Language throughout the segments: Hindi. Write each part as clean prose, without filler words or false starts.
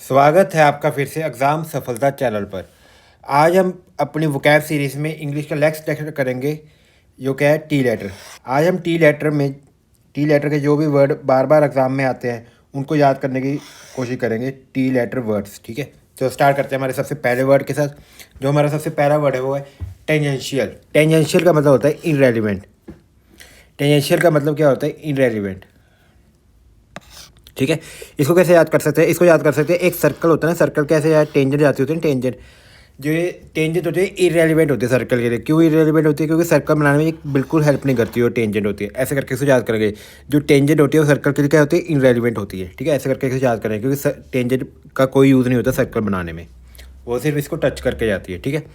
स्वागत है आपका फिर से एग्ज़ाम सफलता चैनल पर। आज हम अपनी वोकैब सीरीज़ में इंग्लिश का नेक्स्ट लेक्चर करेंगे जो क्या है टी लेटर। आज हम टी लेटर के जो भी वर्ड बार बार एग्ज़ाम में आते हैं उनको याद करने की कोशिश करेंगे, टी लेटर वर्ड्स। ठीक है, तो स्टार्ट करते हैं हमारे सबसे पहले वर्ड के साथ। जो हमारा सबसे पहला वर्ड है वो है टेंजेंशियल। टेंजेंशियल का मतलब होता है इनरेलीवेंट। टेंजेंशियल का मतलब क्या होता है? इनरेलीवेंट। ठीक है, इसको कैसे याद कर सकते हैं? इसको याद कर सकते हैं, एक सर्कल होता है ना, सर्कल कैसे याद टेंजेंट जाती होती है ना, टेंजेंट। जो ये टेंजेंट होती है इरेलीवेंट होती है सर्कल के लिए। क्यों इरेलीवेंट होती है? क्योंकि सर्कल बनाने में ये बिल्कुल हेल्प नहीं करती है, टेंजेंट होती है। ऐसे करके इसको याद करेंगे। जो टेंजेंट होती है वो सर्कल के लिए क्या होती है? इरेलीवेंट होती है। ठीक है, ऐसे करके इसे याद करेंगे क्योंकि टेंजेंट का कोई यूज़ नहीं होता सर्कल बनाने में, वो सिर्फ इसको टच करके जाती है। ठीक है,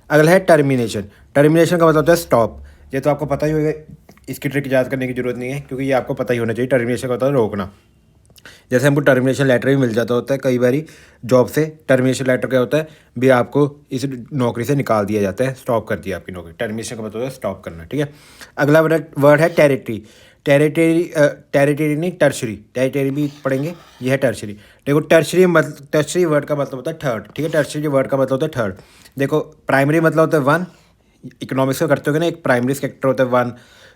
अगला है टर्मिनेशन। टर्मिनेशन का मतलब होता है स्टॉप। ये तो आपको पता ही होगा, इसकी ट्रिक याद करने की जरूरत नहीं है क्योंकि ये आपको पता ही होना चाहिए। टर्मिनेशन का मतलब रोकना। जैसे हमको टर्मिनेशन लेटर भी मिल जाता होता है कई बारी जॉब से। टर्मिनेशन लेटर क्या होता है? भी आपको इस नौकरी से निकाल दिया जाता है, स्टॉप कर दिया आपकी नौकरी। टर्मिनेशन का मतलब है स्टॉप करना। ठीक है, अगला वर्ड है टेरिटरी। टेरिटरी नहीं, टर्शरी। टेरिटरी भी पढ़ेंगे, ये है टर्शरी। देखो टर्शरी वर्ड का मतलब होता है थर्ड। ठीक है, टर्शरी वर्ड का मतलब होता है थर्ड। देखो, प्राइमरी मतलब होता है वन। इकोनॉमिक्स का करते हो ना, एक प्राइमरी सेक्टर होता है वन,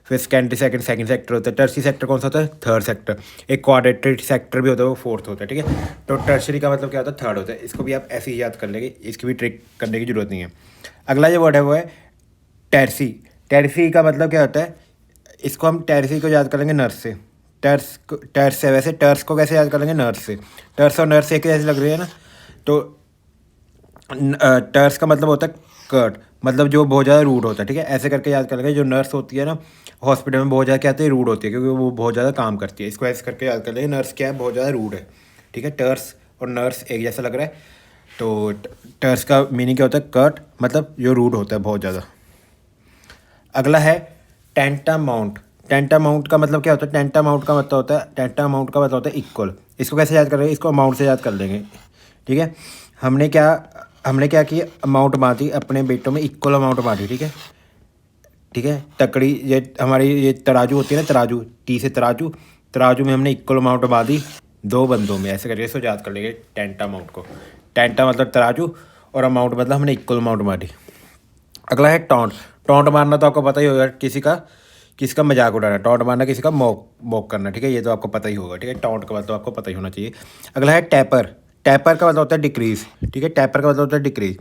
फिर सेकेंडरी सेकंड सेक्टर होता है। टर्सरी सेक्टर कौन सा होता है? Third sector. एक क्वाड्रेटरी सेक्टर भी होता है, वो फोर्थ होता है। ठीक है, तो टर्सरी का मतलब क्या होता है? थर्ड होता है। इसको भी आप ऐसे ही याद कर लेंगे, इसकी भी ट्रिक करने की जरूरत नहीं है। अगला जो वर्ड है वो है टैरसी। टैरसी का मतलब क्या होता है? इसको हम टैरसी को याद करेंगे नर्स से। टर्स से, वैसे टर्स को कैसे याद करेंगे? नर्स से। टर्स और नर्स एक जैसे लग रही है ना, तो टर्स का मतलब होता है कर्ट, मतलब जो बहुत ज़्यादा रूड होता है। ठीक है, ऐसे करके याद कर लेंगे। जो नर्स होती है ना हॉस्पिटल में, बहुत ज़्यादा क्या होती है? रूड होती है, क्योंकि वो बहुत ज़्यादा काम करती है। इसको ऐसे करके याद कर लेंगे, नर्स क्या है? बहुत ज़्यादा रूड है। ठीक है, टर्स और नर्स एक जैसा लग रहा है, तो टर्स का मीनिंग क्या होता है? कर्ट, मतलब जो रूड होता है बहुत ज़्यादा। अगला है टेंटामाउंट। टेंटामाउंट का मतलब क्या होता है? टेंटामाउंट का मतलब होता है इक्वल। इसको कैसे याद करेंगे? इसको अमाउंट से याद कर लेंगे। ठीक है, हमने क्या किया? अमाउंट बांटी अपने बेटों में, इक्वल अमाउंट बांटी। ठीक है, ठीक है, तकड़ी, ये हमारी ये तराजू होती है ना, तराजू, टी से तराजू। तराजू में हमने इक्वल अमाउंट बांधी दो बंदों में। ऐसे करके इसको याद कर लेंगे टेंटा अमाउंट को। टेंटा मतलब तराजू और अमाउंट मतलब हमने इक्वल अमाउंट बांटी। अगला है टॉन्ट। टॉन्ट मारना तो आपको पता ही होगा, किसी का मजाक उड़ाना। टॉन्ट मारना किसी का मॉक करना। ठीक है, ये तो आपको पता ही होगा। ठीक है, टॉन्ट का मतलब आपको पता ही होना चाहिए। अगला है टैपर। टैपर का मतलब होता है डिक्रीज। ठीक है, टैपर का मतलब होता है डिक्रीज।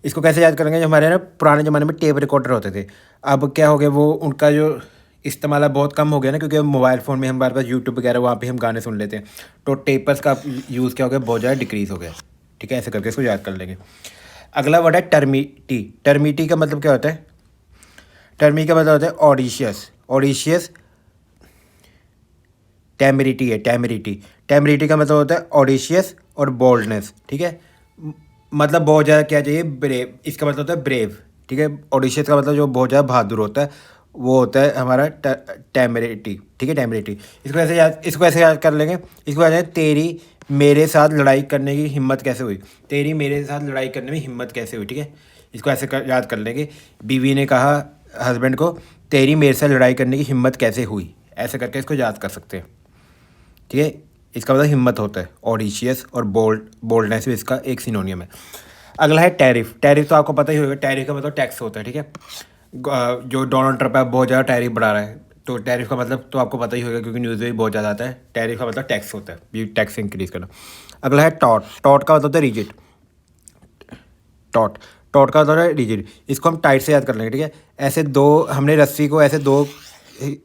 इसको कैसे याद करेंगे? जो हमारे ना पुराने ज़माने में टेप रिकॉर्डर होते थे, अब क्या हो गया, वो उनका जो इस्तेमाल है बहुत कम हो गया ना, क्योंकि मोबाइल फ़ोन में हमारे पास यूट्यूब वगैरह, वहाँ पे हम गाने सुन लेते हैं। तो टेपर्स का यूज़ क्या हो गया? बहुत ज़्यादा डिक्रीज़ हो गया। ठीक है, ऐसे करके इसको याद कर लेंगे। अगला वर्ड है टर्मिटी। टर्मिटी का मतलब क्या होता है? टर्मी का मतलब होता है ऑडिशियस। ऑडिशियस टेमरिटी है, टेमरिटी। टेमरिटी का मतलब होता है ऑडिशियस और बोल्डनेस। ठीक है, मतलब बहुत ज़्यादा क्या चाहिए? ब्रेव। इसका मतलब होता है ब्रेव। ठीक है, ऑडिशियस का मतलब जो बहुत ज़्यादा बहादुर होता है, वो होता है हमारा टेमरिटी। ठीक है, टेमरिटी। इसको ऐसे याद कर लेंगे। इसको याद है, तेरी मेरे साथ लड़ाई करने की हिम्मत कैसे हुई? तेरी मेरे साथ लड़ाई करने में हिम्मत कैसे हुई? ठीक है, इसको ऐसे याद कर लेंगे। बीवी ने कहा हस्बैंड को, तेरी मेरे साथ लड़ाई करने की हिम्मत कैसे हुई? ऐसे करके इसको याद कर सकते हैं। ठीक है, इसका मतलब हिम्मत होता है। ऑडिशियस और बोल्डनेस भी इसका एक सिनोनियम है। अगला है टैरिफ। टैरिफ तो आपको पता ही होगा, टैरिफ का मतलब टैक्स होता है। ठीक है, जो डोनाल्ड ट्रंप है बहुत ज़्यादा टैरिफ बढ़ा रहा है, तो टैरिफ का मतलब तो आपको पता ही होगा क्योंकि न्यूज़ में भी बहुत ज़्यादा आता है। टैरिफ का मतलब टैक्स होता है, ये टैक्स इंक्रीज करना। अगला है टॉट। टॉट का मतलब होता है रिजिड। टॉट टॉट का मतलब है रिजिड। इसको हम टाइट से याद कर लेंगे। ठीक है, ऐसे दो, हमने रस्सी को ऐसे दो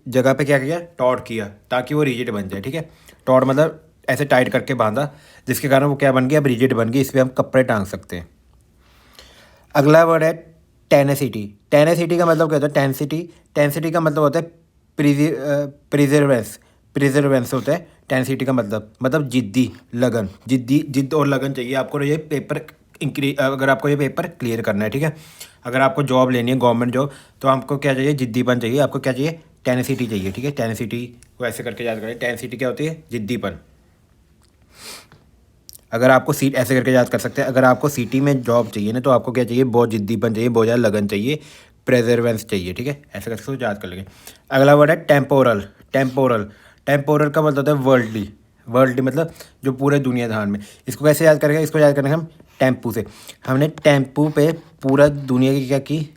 जगह पे क्या किया? टॉट किया, ताकि वो रिजिड बन जाए। ठीक है, टॉट मतलब ऐसे टाइट करके बांधा, जिसके कारण वो क्या बन गया? अब रिजिड बन गई, इस पर हम कपड़े टांग सकते हैं। अगला वर्ड है टेनेसिटी। टेनेसिटी का मतलब क्या होता है? टेंसिटी। टेंसिटी का मतलब होता है प्रिजर्वेंस। प्रिजर्वेंस होता है टेंसिटी का मतलब जिद्दी, लगन। जिद्द और लगन चाहिए आपको ये पेपर अगर आपको ये पेपर क्लियर करना है। ठीक है, अगर आपको जॉब लेनी है, गवर्नमेंट जॉब, तो आपको क्या चाहिए? जिद्दीपन चाहिए। आपको क्या चाहिए? टेनेसिटी चाहिए। ठीक है, टेनेसिटी को ऐसे करके याद करें। टेनेसिटी क्या होती है? जिद्दीपन। अगर आपको सीट ऐसे करके याद कर सकते हैं, अगर आपको सिटी में जॉब चाहिए ना, तो आपको क्या चाहिए? बहुत जिद्दीपन चाहिए, बहुत ज़्यादा लगन चाहिए, प्रेजरवेंस चाहिए। ठीक है, ऐसे करके याद कर लेंगे। अगला वर्ड है टेम्पोरल। टेम्पोरल। टेम्पोरल का मतलब होता है वर्ल्डली। वर्ल्ड मतलब जो पूरे दुनियादान में। इसको कैसे याद करेंगे? इसको याद करेंगे हम टेम्पू से। हमने टेम्पू पे पूरा दुनिया की क्या की?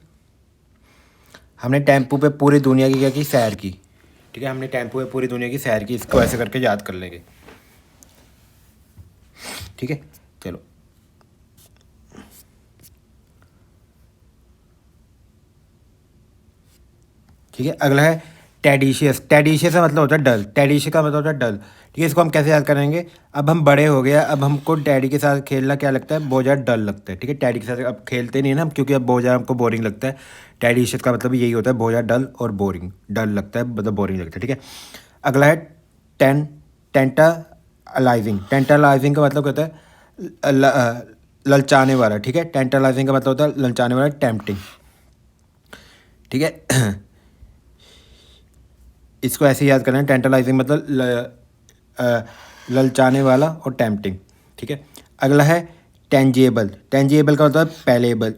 हमने टेम्पू पे पूरी दुनिया की क्या की? सैर की। ठीक है, हमने टेम्पू पे पूरी दुनिया की सैर की। इसको ऐसे करके याद कर लेंगे। ठीक है, चलो। ठीक है, अगला है टेडिशियस। टेडिशियस का मतलब होता है डल। टेडिशियस का मतलब होता है डल। ठीक है, इसको हम कैसे याद करेंगे? अब हम बड़े हो गए, अब हमको डैडी के साथ खेलना क्या लगता है? बहुत ज़्यादा डल लगता है। ठीक है, डैडी के साथ अब खेलते नहीं है ना हम, क्योंकि अब बहुत ज़्यादा हमको बोरिंग लगता है। टेडिशियस का मतलब यही होता है, बहुत ज़्यादा डल और बोरिंग। डल लगता है मतलब बोरिंग लगता है। ठीक है, अगला है टेन टेंटालाइजिंग। टेंटालाइजिंग का मतलब होता है ललचाने वाला। ठीक है, टेंटालाइजिंग का मतलब होता है ललचाने वाला, टेम्पटिंग। ठीक है, इसको ऐसे याद करना है, टेंटलाइजिंग मतलब ललचाने वाला और टेम्पटिंग। ठीक है, अगला है टेंजिएबल। टेंजिएबल का मतलब पैलेबल,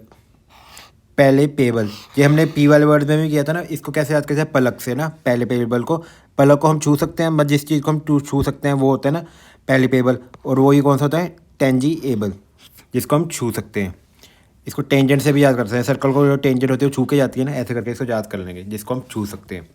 पहले पेबल। ये हमने पी वाले वर्ड में भी किया था ना। इसको कैसे याद करते हैं? पलक से ना, पहले पेबल को। पलक को हम छू सकते हैं, बस जिस चीज़ को हम छू सकते हैं वो होता है ना पहले पेबल, और वही कौन सा होता है? टेंजिएबल, जिसको हम छू सकते हैं। इसको टेंजेंट से भी याद कर सकते हैं। सर्कल को जो टेंजेंट होती है वो छू के जाती है ना, ऐसे करके इसको याद कर लेंगे, जिसको हम छू सकते हैं।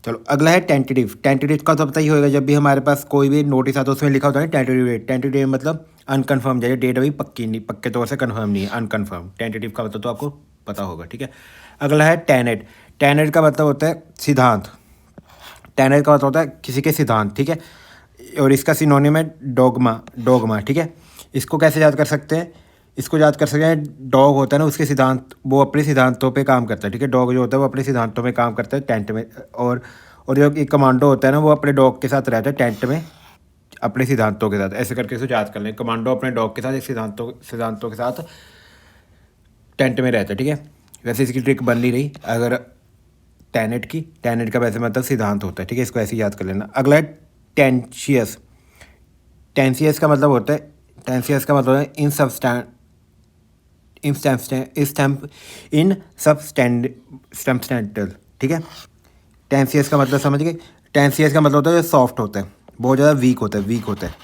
चलो, अगला है टेंटेटिव। टेंटेटिव का तो पता ही होगा, जब भी हमारे पास कोई भी नोटिस आता है उसमें लिखा होता है टेंटेटिव डेट। टेंटेटिव डेट मतलब अनकन्फर्म, जैसे डेट अभी पक्की नहीं, पक्के तौर से कन्फर्म नहीं है, अनकन्फर्म। टेंटेटिव का मतलब तो आपको पता होगा। ठीक है, अगला है टेनेट। टेनेट का मतलब होता है सिद्धांत। टेनेट का मतलब होता है किसी के सिद्धांत। ठीक है, और इसका सिनोनिम है डोगमा। डोगमा, ठीक है। इसको कैसे याद कर सकते हैं? इसको याद कर सकते हैं, डॉग होता है ना, उसके सिद्धांत, वो अपने सिद्धांतों पे काम करता है। ठीक है, डॉग जो होता है वो अपने सिद्धांतों पे काम करता है टेंट में। और जो एक कमांडो होता है ना, वो अपने डॉग के साथ रहता है टेंट में, अपने सिद्धांतों के साथ। ऐसे करके इसको याद कर लें, कमांडो अपने डॉग के साथ एक सिद्धांतों के साथ टेंट में रहता है। ठीक है, वैसे इसकी ट्रिक बन नहीं रही अगर टेनेट की। टेनेट का वैसे मतलब सिद्धांत होता है। ठीक है, इसको ऐसे ही याद कर लेना। अगला है टेंशियस। टेंशियस का मतलब होता है, टेंशियस का मतलब है इन सबस्टेंटल। ठीक है, टेंसियस का मतलब समझ गए? टेंसियस का मतलब होता है सॉफ्ट होता है, बहुत ज़्यादा वीक होता है, वीक होता है।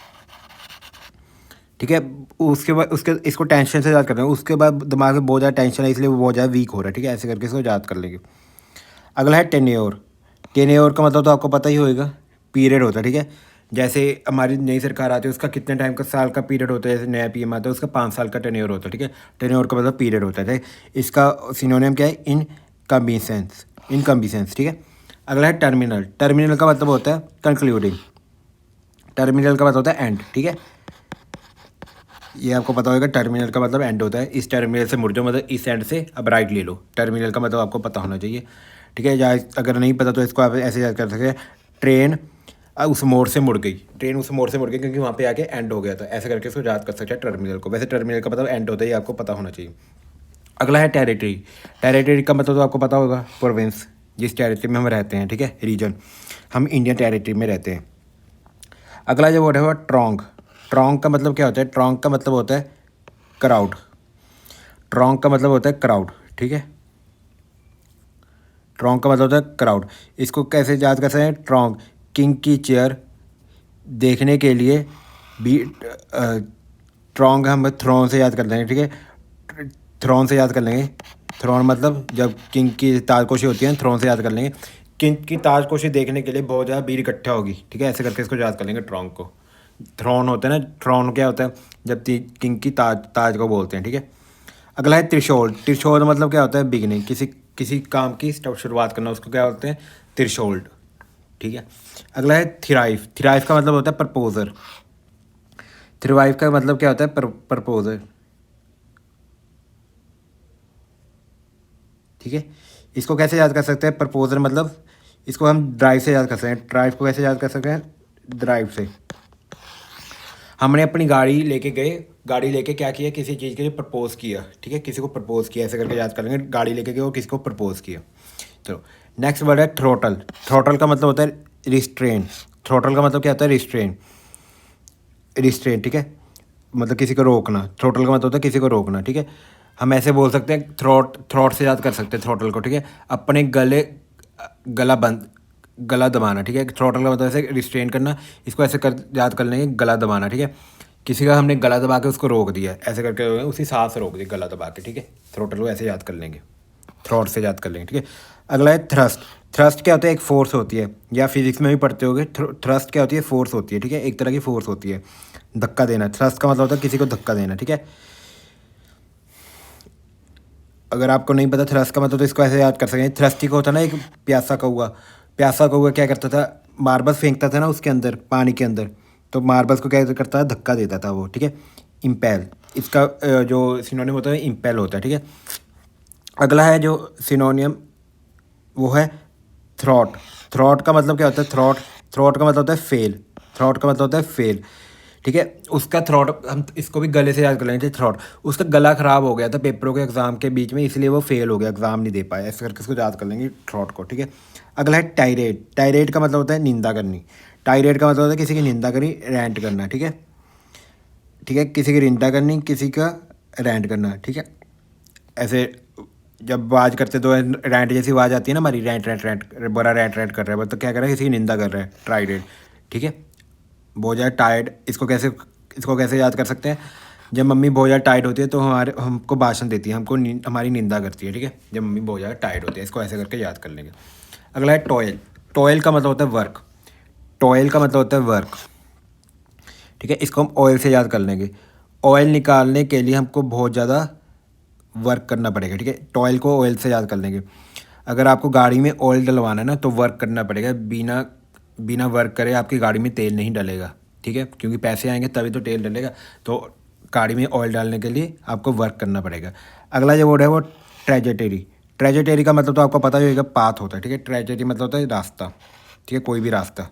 ठीक है, उसके बाद उसके इसको टेंशन से याद करते हैं। उसके बाद दिमाग में बहुत ज़्यादा टेंशन है, इसलिए वो बहुत ज़्यादा वीक हो रहा है। ठीक है, ऐसे करके इसको याद कर लेंगे। अगला है टेन्योर। टेन्योर का मतलब तो आपको पता ही होएगा, पीरियड होता है। ठीक है, जैसे हमारी नई सरकार आती है, उसका कितने टाइम का, साल का पीरियड होता है। जैसे नया पीएम आता है, उसका 5 साल का टेन्योर होता है। ठीक है, टेन्योर का मतलब पीरियड होता है। इसका सिनोनिम क्या है? इनकम्बिसेंस। इनकम्बिसेंस, ठीक है। अगला है टर्मिनल। टर्मिनल का मतलब होता है कंक्लूडिंग। टर्मिनल का मतलब होता है एंड। ठीक है, ये आपको पता होगा, टर्मिनल का मतलब एंड होता है। इस टर्मिनल से मुड़ जाओ, मतलब इस एंड से अब राइट ले लो। टर्मिनल का मतलब आपको पता होना चाहिए। ठीक है, या अगर नहीं पता तो इसको आप ऐसे याद कर सकते हैं, ट्रेन उस मोड़ से मुड़ गई। ट्रेन उस मोड़ से मुड़ गई क्योंकि वहाँ पे आके एंड हो गया था। ऐसे करके इसको याद कर सकते हैं टर्मिनल को। वैसे टर्मिनल का मतलब एंड होता है, ये आपको पता होना चाहिए। अगला है टेरिटरी। टेरिटरी का मतलब तो आपको पता होगा, प्रोविंस, जिस टेरिटरी में हम रहते हैं। ठीक है, रीजन, हम इंडियन टेरिटरी में रहते हैं। अगला जो वर्ड है वो ट्रॉन्ग। ट्रॉन्ग का मतलब क्या होता है? ट्रॉन्ग का मतलब होता है क्राउड। ट्रॉन्ग का मतलब होता है क्राउड। ठीक है, ट्रॉन्ग का मतलब होता है क्राउड। इसको कैसे याद कर सकते हैं? ट्रॉन्ग, किंग की चेयर देखने के लिए भी। ट्रॉन्ग हम थ्रोन से याद कर लेंगे। ठीक है, थ्रोन से याद कर लेंगे। थ्रोन मतलब जब किंग की ताजपोशी होती है, थ्रोन से याद कर लेंगे। किंग की ताजपोशी देखने के लिए बहुत ज़्यादा भीड़ इकट्ठा होगी। ठीक है, ऐसे करके इसको याद कर लेंगे ट्रॉन्ग को। थ्रोन होता है ना, थ्रोन क्या होता है? जब किंग की ताज को बोलते हैं। ठीक है, अगला है त्रिशूल। त्रिशूल मतलब क्या होता है? बिगनिंग, किसी किसी काम की शुरुआत करना, उसको क्या बोलते हैं? त्रिशूल। ठीक है, अगला है थ्राइव। थ्राइव का मतलब होता है प्रपोजर। थ्राइव का मतलब क्या होता है? प्रपोजर। ठीक है, इसको कैसे याद कर सकते हैं? प्रपोजर मतलब इसको हम ड्राइव से याद कर सकते हैं। ड्राइव को कैसे याद कर सकते हैं? ड्राइव से हमने अपनी गाड़ी लेके गए, गाड़ी लेके क्या किया? किसी चीज़ के लिए प्रपोज किया। ठीक है, किसी को प्रपोज किया, ऐसे करके याद कर लेंगे। गाड़ी लेके गए और किसी को प्रपोज किया। चलो, नेक्स्ट वर्ड है थ्रोटल। थ्रोटल का मतलब होता है रिस्ट्रेन। थ्रोटल का मतलब क्या होता है? रिस्ट्रेन। रिस्ट्रेन, ठीक है, मतलब किसी को रोकना। थ्रोटल का मतलब होता है किसी को रोकना। ठीक है, हम ऐसे बोल सकते हैं, थ्रोट से याद कर सकते हैं थ्रोटल को। ठीक है, अपने गला बंद, गला दबाना, ठीक है। थ्रॉटल का मतलब ऐसे रिस्ट्रेन करना, इसको ऐसे कर याद कर लेंगे, गला दबाना, ठीक है। किसी का हमने गला दबा के उसको रोक दिया, ऐसे करके उसी सांस रोक दी गला दबा के, ठीक है। थ्रोटल को ऐसे याद कर लेंगे, थ्रॉट से याद कर लेंगे, ठीक है। अगला है थ्रस्ट। थ्रस्ट क्या होता है? एक फोर्स होती है, या फिजिक्स में भी पढ़ते होगे। थ्रस्ट क्या होती है? फोर्स होती है, ठीक है। एक तरह की फोर्स होती है, धक्का देना। थ्रस्ट का मतलब होता है किसी को धक्का देना, ठीक है। अगर आपको नहीं पता थ्रस्ट का मतलब, तो इसको ऐसे याद कर सकें। थ्रस्टी को होता ना एक प्यासा कौआ। प्यासा कौआ क्या करता था? मार्बल्स फेंकता था ना उसके अंदर, पानी के अंदर, तो मार्बल्स को क्या करता था? धक्का देता था वो, ठीक है। इम्पेल, इसका जो सिनोनिम होता है इम्पेल होता है, ठीक है। अगला है जो सिनोनियम, वो है थ्रॉट। थ्रॉट का मतलब क्या होता है? थ्रॉट का मतलब होता है फेल। थ्रॉट का मतलब होता है फेल, ठीक है। उसका थ्रॉट, हम इसको भी गले से याद कर लेंगे। थ्रॉट, उसका गला ख़राब हो गया था पेपरों के एग्ज़ाम के बीच में, इसलिए वो फेल हो गया, एग्ज़ाम नहीं दे पाया। ऐसे करके इसको याद कर लेंगे, थ्रॉट को, ठीक है। अगला है टायरेट। टायरेट का मतलब होता है निंदा करनी। टायरेट का मतलब होता है किसी की निंदा करनी, रैंट करना, ठीक है। ठीक है, किसी की निंदा करनी, किसी का रैंट करना, ठीक है। ऐसे जब आवाज़ करते तो रैंट जैसी आवाज़ आती है ना हमारी, रैंट रैंट रैंट, बड़ा रैंट रैंट कर रहा है, तो क्या कर रहा है? किसी की निंदा कर रहा है, ट्राइडेड, ठीक है। बहुत ज़्यादा टायर्ड, इसको कैसे याद कर सकते हैं? जब मम्मी बहुत ज़्यादा टायर्ड होती है तो हमको भाषण देती है, हमारी निंदा करती है, ठीक है। जब मम्मी बहुत ज़्यादा टायर्ड होती है, इसको ऐसे करके याद कर लेंगे। अगला है टॉयल। टॉयल का मतलब होता है वर्क। टॉयल का मतलब होता है वर्क, ठीक है। इसको हम ऑयल से याद कर लेंगे। ऑयल निकालने के लिए हमको बहुत ज़्यादा वर्क करना पड़ेगा, ठीक है। टॉयल को ऑयल से याद कर लेंगे। अगर आपको गाड़ी में ऑयल डलवाना है ना, तो वर्क करना पड़ेगा। बिना बिना वर्क करे आपकी गाड़ी में तेल नहीं डलेगा, ठीक है, क्योंकि पैसे आएंगे तभी तो तेल डलेगा। तो गाड़ी में ऑयल डालने के लिए आपको वर्क करना पड़ेगा। अगला जो वर्ड है वो ट्रेजेटरी। ट्रेजेटरी का मतलब तो आपको पता ही होगा, पाथ होता है, ठीक है। ट्रेजेटरी मतलब होता है रास्ता, ठीक है, कोई भी रास्ता।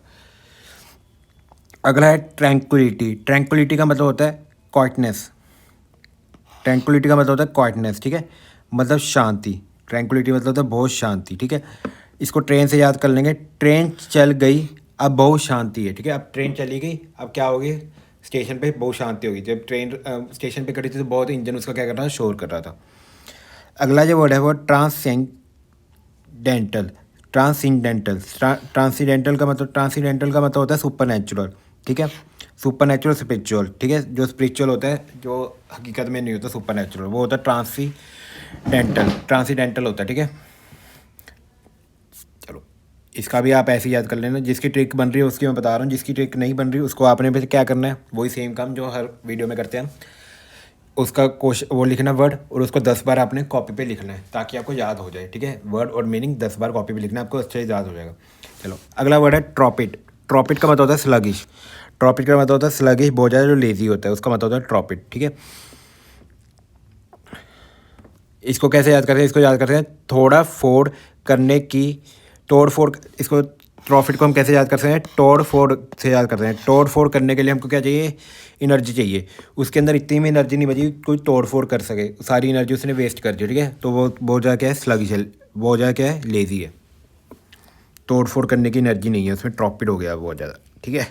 अगला है ट्रैंक्विलिटी। ट्रैंक्विलिटी का मतलब होता है क्वाइटनेस। ट्रैंक्विलिटी का मतलब होता है क्वाइटनेस, ठीक है, मतलब शांति। ट्रैंक्विलिटी मतलब होता है बहुत शांति, ठीक है। इसको ट्रेन से याद कर लेंगे। ट्रेन चल गई, अब बहुत शांति है, ठीक है। अब ट्रेन चली गई, अब क्या होगी? स्टेशन पे बहुत शांति होगी। जब ट्रेन स्टेशन पे खड़ी थी तो बहुत इंजन उसका क्या कर रहा था? शोर कर रहा था। अगला जो वर्ड है वो ट्रांसेंडेंटल। ट्रांसेंडेंटल ट्रांसेंडेंटल का मतलब, ट्रांसेंडेंटल का मतलब होता है सुपर नेचुरल, ठीक है। सुपर नेचुरल स्पिरिचुअल, ठीक है। जो स्पिरिचुअल होता है, जो हकीकत में नहीं होता सुपर नेचुरल, वो होता है ट्रांसीडेंटल। ट्रांसीडेंटल होता है, ठीक है। चलो, इसका भी आप ऐसे ही याद कर लेना। जिसकी ट्रिक बन रही है उसकी मैं बता रहा हूँ, जिसकी ट्रिक नहीं बन रही उसको आपने भी क्या करना है? वही सेम काम जो हर वीडियो में करते हैं, उसका क्वेश्चन वो लिखना वर्ड, और उसको 10 बार आपने कॉपी पे लिखना है, ताकि आपको याद हो जाए, ठीक है। वर्ड और मीनिंग 10 बार कॉपी पे लिखना है, आपको अच्छे से याद हो जाएगा। चलो, अगला वर्ड है ट्रॉपिड। ट्रॉपिड का मतलब होता है स्लगिश। ट्रॉपिड का मतलब होता है स्लगिश, बहुत ज़्यादा जो लेजी होता है, उसका मतलब होता है ट्रॉपिड, ठीक है। इसको कैसे याद करते हैं? इसको याद करते हैं थोड़ा फोड़ करने की, तोड़ फोड़। इसको प्रॉफिट को हम कैसे याद कर सकते हैं? तोड़ फोड़ से याद करते हैं। तोड़ फोड़ करने के लिए हमको क्या चाहिए? एनर्जी चाहिए। उसके अंदर इतनी भी एनर्जी नहीं बची कोई तोड़ फोड़ कर सके, सारी एनर्जी उसने वेस्ट कर दी, ठीक है। तो वो बहुत ज़्यादा क्या है? स्लगिश है, बहुत ज़्यादा क्या है? लेज़ी है। तोड़ फोड़ करने की एनर्जी नहीं है उसमें, ट्रॉपिड हो गया बहुत ज़्यादा, ठीक है।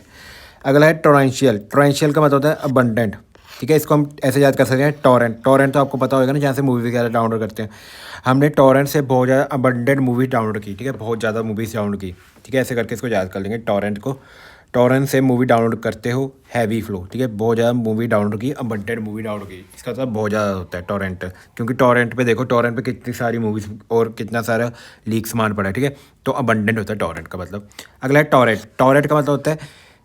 अगला है टोरेंशियल। टोरेंशियल का मतलब होता है अबंडेंट, ठीक है। इसको हम ऐसे याद कर सकते हैं टॉरेंट। टॉरेंट तो आपको पता होगा ना, जहाँ से मूवी वगैरह डाउनलोड करते हैं। हमने टॉरेंट से बहुत ज़्यादा अबंडेंट मूवी डाउनलोड की, ठीक है, बहुत ज़्यादा मूवीज़ डाउनलोड की, ठीक है। ऐसे करके इसको याद कर लेंगे टॉरेंट को। टॉरेंट से मूवी डाउनलोड करते हो, हैवी फ्लो, ठीक है, बहुत ज़्यादा मूवी डाउनलोड की, अबंडेंट मूवी डाउनलोड की, इसका मतलब बहुत ज़्यादा होता है टॉरेंट। क्योंकि टॉरेंट पे देखो, टॉरेंट पे कितनी सारी मूवीज़ और कितना सारा लीक सामान पड़ा है, ठीक है। तो अबंडेंट होता है टॉरेंट का मतलब। अगला है टॉरेंट। टॉरेंट का मतलब होता है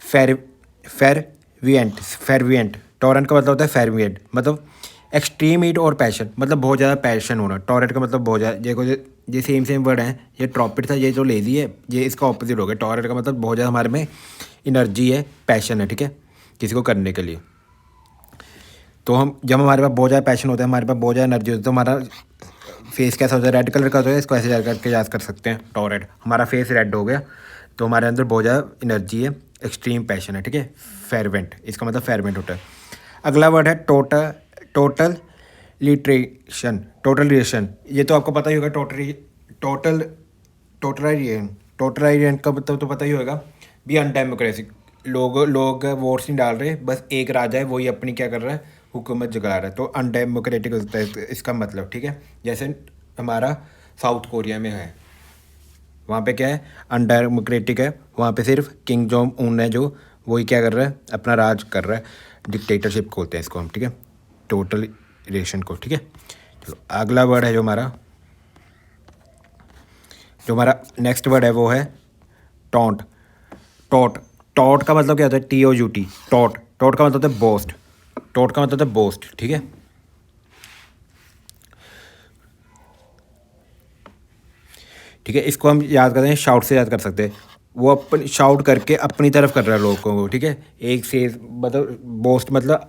फेरविएंट। फेरविएंट, टॉरेंट का मतलब होता है फेरविएंट, मतलब एक्सट्रीम हीट और पैशन, मतलब बहुत ज़्यादा पैशन होना। टॉरेंट का मतलब बहुत ज़्यादा, देखो ये सेम सेम वर्ड हैं। ये ट्रॉपिड था, ये जो लेजी है, ये इसका ऑपोजिट हो गया। टॉरेंट का मतलब बहुत ज़्यादा हमारे में एनर्जी है, पैशन है, ठीक है, किसी को करने के लिए। तो हम जब हमारे पास बहुत ज़्यादा पैशन होता है, हमारे पास बहुत ज़्यादा एनर्जी होती है, तो हमारा फेस कैसा होता है? रेड कलर का होता है। इसको ऐसे करके याद कर सकते हैं, टॉरेंट। हमारा फेस रेड हो गया, तो हमारे अंदर बहुत ज़्यादा एनर्जी है, एक्सट्रीम पैशन है, ठीक है। फेरवेंट, इसका मतलब फेरवेंट होता है। अगला वर्ड है टोटल। टोटल लिट्रेशन। टोटल रिएशन, ये तो आपको पता ही होगा। टोटल टोटलाइजेशन। टोटलाइजेशन का मतलब तो पता ही होगा, भी अनडेमोक्रेटिक। लोग वोट्स नहीं डाल रहे, बस एक राजा है, वही अपनी क्या कर रहा है? हुकूमत जगा रहा है। तो अनडेमोक्रेटिक होता है इसका मतलब, ठीक है। जैसे हमारा साउथ कोरिया में है। वहाँ पे क्या है, अनडेमोक्रेटिक है, वहाँ पे सिर्फ किंग जोंग उन है जो वही क्या कर रहा है, अपना राज कर रहा है, डिक्टेटरशिप बोलते हैं इसको हम, ठीक है, टोटल इलेक्शन को, ठीक है। चलो अगला वर्ड है जो हमारा नेक्स्ट वर्ड है वो है टॉन्ट। टॉट टॉट का मतलब क्या होता है, TOUT, टॉट। टॉट का मतलब होता है बोस्ट। टॉट का मतलब होता है बोस्ट, ठीक है। ठीक है, इसको हम याद करते हैं, शाउट से याद कर सकते हैं। वो अपनी शाउट करके अपनी तरफ कर रहा है लोगों को, ठीक है। एक से मतलब बोस्ट मतलब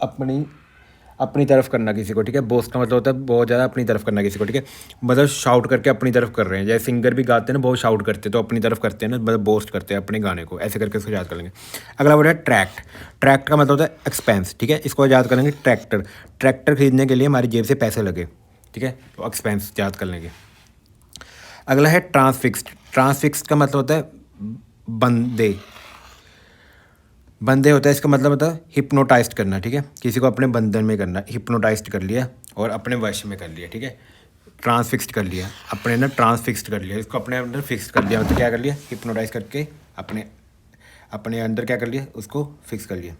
अपनी तरफ करना किसी को, ठीक है। बोस्ट का मतलब होता है बहुत ज़्यादा अपनी तरफ करना किसी को, ठीक है। मतलब शाउट करके अपनी तरफ कर रहे हैं, जैसे सिंगर भी गाते हैं ना, बहुत शाउट करते हैं तो अपनी तरफ करते हैं ना, मतलब बोस्ट करते हैं अपने गाने को, ऐसे करके इसको याद कर लेंगे। अगला वर्ड है ट्रैक्ट। ट्रैक्ट का मतलब होता है एक्सपेंस, ठीक है। इसको याद करेंगे ट्रैक्टर। ट्रैक्टर खरीदने के लिए हमारी जेब से पैसे लगे, ठीक है, तो एक्सपेंस याद कर लेंगे। अगला है ट्रांसफिक्स्ड। ट्रांसफिक्स्ड का मतलब होता है बंदे। बंदे होता है, इसका मतलब होता है हिप्नोटाइज्ड करना, ठीक है। किसी को अपने बंधन में करना, हिप्नोटाइज्ड कर लिया और अपने वश में कर लिया, ठीक है। ट्रांसफिक्स्ड कर लिया, अपने अंदर ट्रांसफिक्स्ड कर लिया, इसको अपने अंदर फिक्स कर लिया, मतलब क्या कर लिया, हिप्नोटाइज करके अपने अपने अंदर क्या कर लिया, उसको फिक्स कर लिया।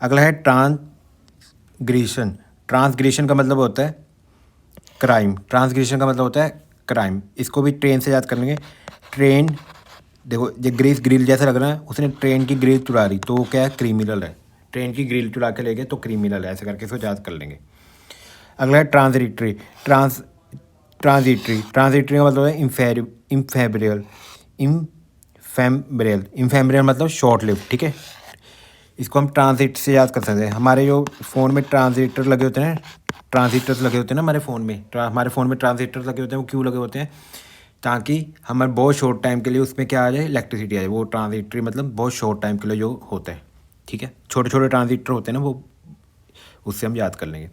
अगला है ट्रांसग्रेशन। ट्रांसग्रेशन का मतलब होता है क्राइम। ट्रांसग्रेशन का मतलब होता है क्राइम। इसको भी ट्रेन से याद कर लेंगे। ट्रेन, देखो ये ग्रीस ग्रिल जैसा लग रहा है, उसने ट्रेन की ग्रिल चुरा रही तो वो क्या है, क्रिमिनल है। ट्रेन की ग्रिल चुरा के ले गए तो क्रिमिनल है, ऐसे करके इसको याद कर लेंगे। अगला है ट्रांजिटरी। ट्रांजिटरी का मतलब है इम्फेब्रियल। इम्फेब्रियल मतलब शॉर्ट लिव, ठीक है। इसको हम ट्रांजिट से याद कर सकते हैं। हमारे जो फ़ोन में ट्रांजिस्टर लगे होते हैं, ट्रांजिस्टर्स लगे होते हैं ना हमारे फ़ोन में, हमारे फ़ोन में ट्रांजिस्टर्स लगे होते हैं, वो क्यों लगे होते हैं, ताकि हमारे बहुत शॉर्ट टाइम के लिए उसमें क्या आ जाए, इलेक्ट्रिसिटी आ जाए। वो ट्रांजिस्टर मतलब बहुत शॉर्ट टाइम के लिए जो होता है, ठीक है। छोटे छोटे ट्रांजिस्टर होते हैं ना, वो उससे हम याद कर लेंगे।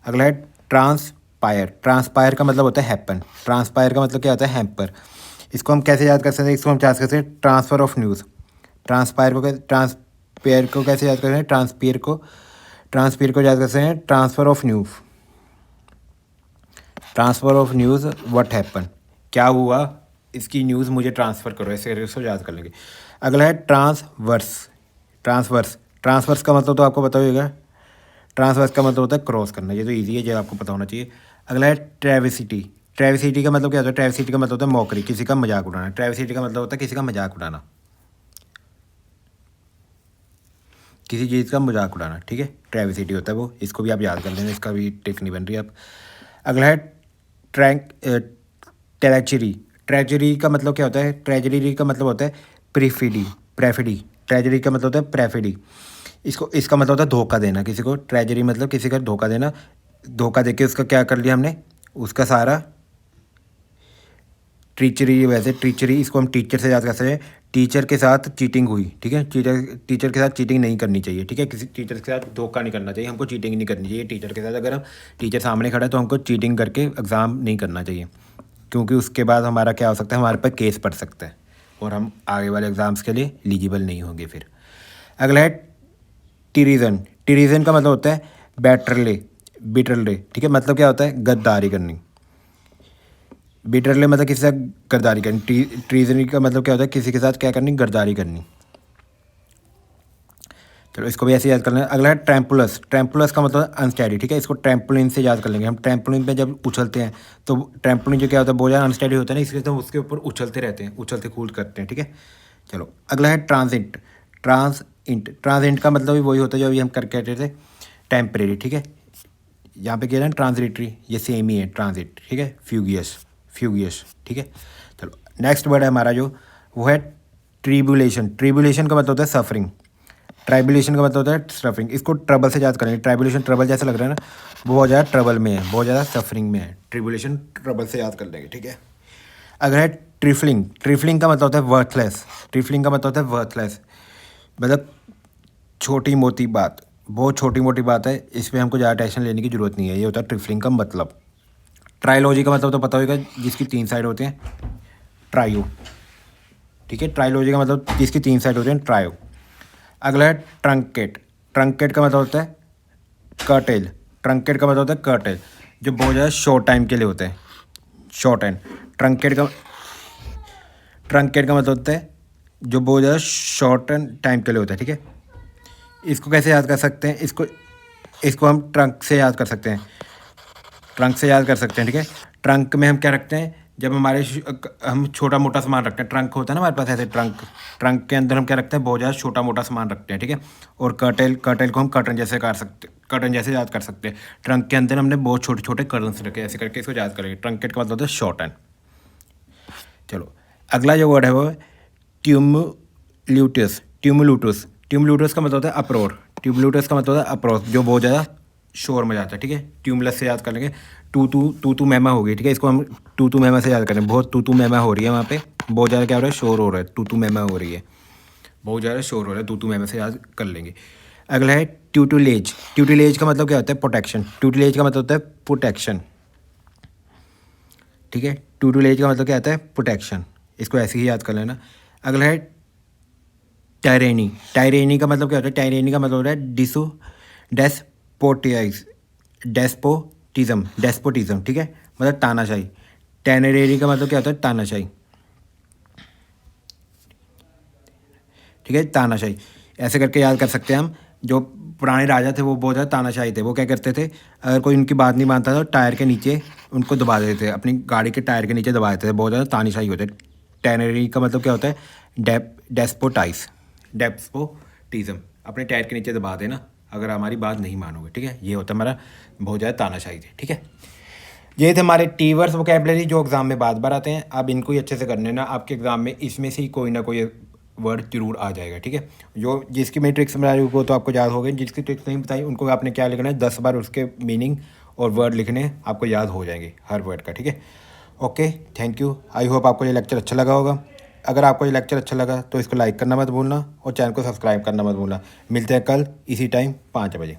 अगला है ट्रांसपायर। ट्रांसपायर का मतलब होता है हैपन। ट्रांसपायर का मतलब क्या होता है, हैम्पर। इसको हम कैसे याद कर सकते हैं, इसको हम याद कर सकते हैं ट्रांसफ़र ऑफ न्यूज़। ट्रांसपेयर को कैसे याद करते हैं, ट्रांसपेयर को याद करते हैं transfer of news. Transfer of news, what happen, क्या हुआ, इसकी न्यूज़ मुझे ट्रांसफ़र करो, ऐसे करके इसको याद कर लेंगे। अगला है ट्रांसवर्स। ट्रांसवर्स का मतलब तो आपको पता ही होगा। ट्रांसवर्स का मतलब होता है क्रॉस करना, ये तो ईजी है, ये आपको पता होना चाहिए। अगला है ट्रेविसिटी। ट्रेविसिटी का मतलब क्या होता है, ट्रेविसिटी का मतलब होता है मौकरी, किसी का मजाक उड़ाना। ट्रेविसिटी का मतलब होता है किसी का मजाक उड़ाना, किसी चीज़ का मजाक उड़ाना, ठीक है। ट्रेविसिटी होता है वो, इसको भी आप याद कर लेना, इसका भी टिक नहीं बन रही अब। अगला है ट्रेजरी। ट्रेजरी का मतलब क्या होता है, ट्रेजरी का मतलब होता है प्रेफिडी। ट्रेजरी का मतलब होता है प्रेफिडी। इसका मतलब होता है धोखा देना किसी को। ट्रेजरी मतलब किसी का धोखा देना। धोखा देके उसका क्या कर लिया हमने, उसका सारा टीचरी। वैसे टीचरी इसको हम टीचर से याद कर सकते हैं। टीचर के साथ चीटिंग हुई, ठीक है। टीचर के साथ चीटिंग नहीं करनी चाहिए, ठीक है। किसी टीचर के साथ धोखा नहीं करना चाहिए, हमको चीटिंग नहीं करनी चाहिए टीचर के साथ। अगर हम टीचर सामने खड़ा है तो हमको चीटिंग करके एग्ज़ाम नहीं करना चाहिए, क्योंकि उसके बाद हमारा क्या हो सकता है, हमारे पर केस पड़ सकता है और हम आगे वाले एग्ज़ाम्स के लिए एलिजिबल नहीं होंगे फिर। अगला है टिरिज़न। टिरिज़न का मतलब होता है बिटरले, ठीक है। मतलब क्या होता है, गद्दारी करनी। बिटरले मतलब किसी से गद्दारी करनी। ट्रीजनी का मतलब क्या होता है, किसी के साथ क्या करनी, गद्दारी करनी। चलो इसको भी ऐसे याद कर लेंगे। अगला है ट्रैम्पुलस। ट्रैम्पुलस का मतलब अनस्टैडी, ठीक है। इसको ट्रैम्पोलिन से याद कर लेंगे हम। ट्रैम्पोलिन पे जब उछलते हैं तो ट्रैम्पोलिन जो क्या होता है, बहुत ज़्यादा अनस्टैडी होता है ना, इसलिए तो उसके ऊपर उछलते रहते हैं, उछलते कूद करते हैं, ठीक है। चलो अगला है ट्रांसिंट का मतलब भी वही होता है जो अभी हम करके हटे थे, टेम्परेरी, ठीक है। यहाँ पे कह रहे हैं ट्रांजिटरी, ये सेम ही है ट्रांजिट, ठीक है। फ्यूगियस, ठीक है। चलो नेक्स्ट वर्ड है हमारा जो, वो है ट्रिब्यूलेशन। ट्रिब्यूलेशन का मतलब होता है सफरिंग। ट्राइबुलेशन का मतलब होता है सफरिंग। इसको ट्रबल से याद करेंगे। ट्राइबुलेशन ट्रबल जैसा लग रहा है ना, बहुत ज़्यादा ट्रबल में है, बहुत ज़्यादा सफरिंग में है। ट्रिब्यूलेशन ट्रबल से याद कर लेंगे, ठीक है। अगर है ट्रिफलिंग का मतलब होता है वर्थलेस। ट्रिफलिंग का मतलब होता है वर्थलेस, मतलब छोटी मोटी बात, बहुत छोटी मोटी बात है, इसमें हमको ज़्यादा टेंशन लेने की ज़रूरत नहीं है, ये होता है ट्रिफलिंग का मतलब। ट्राइलॉजी का मतलब तो पता होगा, जिसकी 3 साइड होते हैं, ट्रायो, ठीक है। ट्राइलॉजी का मतलब जिसकी 3 साइड होते हैं, ट्रायो। अगला है ट्रंकेट। ट्रंकेट का मतलब होता है कर्टेल। ट्रंकेट का मतलब होता है कर्टेल, जो बहुत ज़्यादा शॉर्ट टाइम के लिए होते हैं, शॉर्ट एंड। ट्रंकेट का ट्रंकेट का मतलब होता है जो बहुत ज़्यादा शॉर्ट टाइम के लिए होता है, ठीक है। इसको कैसे याद कर सकते हैं, इसको हम ट्रंक से याद कर सकते हैं, ठीक है। ट्रंक में हम क्या रखते हैं, जब हम छोटा मोटा सामान रखते हैं, ट्रंक होता है ना हमारे पास ऐसे ट्रंक के अंदर हम क्या रखते हैं, बहुत ज़्यादा छोटा मोटा सामान रखते हैं, ठीक है। और कर्टेल को हम कर्टन जैसे याद कर सकते हैं। ट्रंक के अंदर हमने बहुत छोटे छोटे कर्टन रखे, ऐसे करके इसको याद करेंगे। ट्रंकेट का मतलब होता है शॉर्ट एंड। चलो अगला जो वर्ड है वो ट्यूमुल्यूटस। ट्यूमुल्यूटस का मतलब होता है अप्रोर। ट्यूमुल्यूटस का मतलब होता है अप्रोच, जो बहुत ज़्यादा शोर में जाता है, ठीक है। ट्यूमलस से याद कर लेंगे। तू मैमा होगी, ठीक है। इसको हम तू मैमा से याद करें, बहुत तू मैमा हो रही है वहाँ पे, बहुत ज़्यादा क्या हो रहा है, शोर हो रहा है, तू मैमा हो रही है, बहुत ज़्यादा शोर हो रहा है, तू मैमा से याद कर लेंगे। अगला है ट्यूटिलेज। ट्यूटिलेज का मतलब क्या होता है, प्रोटेक्शन। ट्यूटिलेज का मतलब होता है प्रोटेक्शन, ठीक है। ट्यूटिलेज का मतलब क्या होता है, प्रोटेक्शन। इसको ऐसे ही याद कर लेना। अगला है टायरेनी। टायरेनी का मतलब क्या होता है, टायरेनी का मतलब होता है डेस्पोटिज्म, ठीक है, मतलब तानाशाही। टेनरेरी का मतलब क्या होता है, तानाशाही, ठीक है, तानाशाही। ऐसे करके याद कर सकते हैं हम। जो पुराने राजा थे वो बहुत ज़्यादा तानाशाही थे। वो क्या करते थे, अगर कोई उनकी बात नहीं मानता था तो टायर के नीचे उनको दबा देते थे, अपनी गाड़ी के टायर के नीचे दबा देते थे, बहुत ज़्यादा तानाशाही होते। टेनरी का मतलब क्या होता है, डेस्पोटिज्म, अपने टायर के नीचे दबा देना अगर हमारी बात नहीं मानोगे, ठीक है। ये होता है हमारा बहुत ज़्यादा तानाशाही थे, ठीक है। ये थे हमारे टी वर्ड्स वोकैबलरी जो एग्ज़ाम में बार बार आते हैं। आप इनको ही अच्छे से कर लेना, आपके एग्ज़ाम में इसमें से ही कोई ना कोई वर्ड जरूर आ जाएगा, ठीक है। जो जिसकी मैं ट्रिक्स बता रही हूँ वो तो आपको याद हो गई, जिसकी ट्रिक्स नहीं बताई उनको आपने क्या लिखना है, 10 बार उसके मीनिंग और वर्ड लिखने, आपको याद हो जाएंगे हर वर्ड का, ठीक है। Okay, thank you. I hope आपको ये लेक्चर अच्छा लगा होगा। अगर आपको ये लेक्चर अच्छा लगा तो इसको लाइक करना मत भूलना और चैनल को सब्सक्राइब करना मत भूलना। मिलते हैं कल इसी टाइम 5 बजे।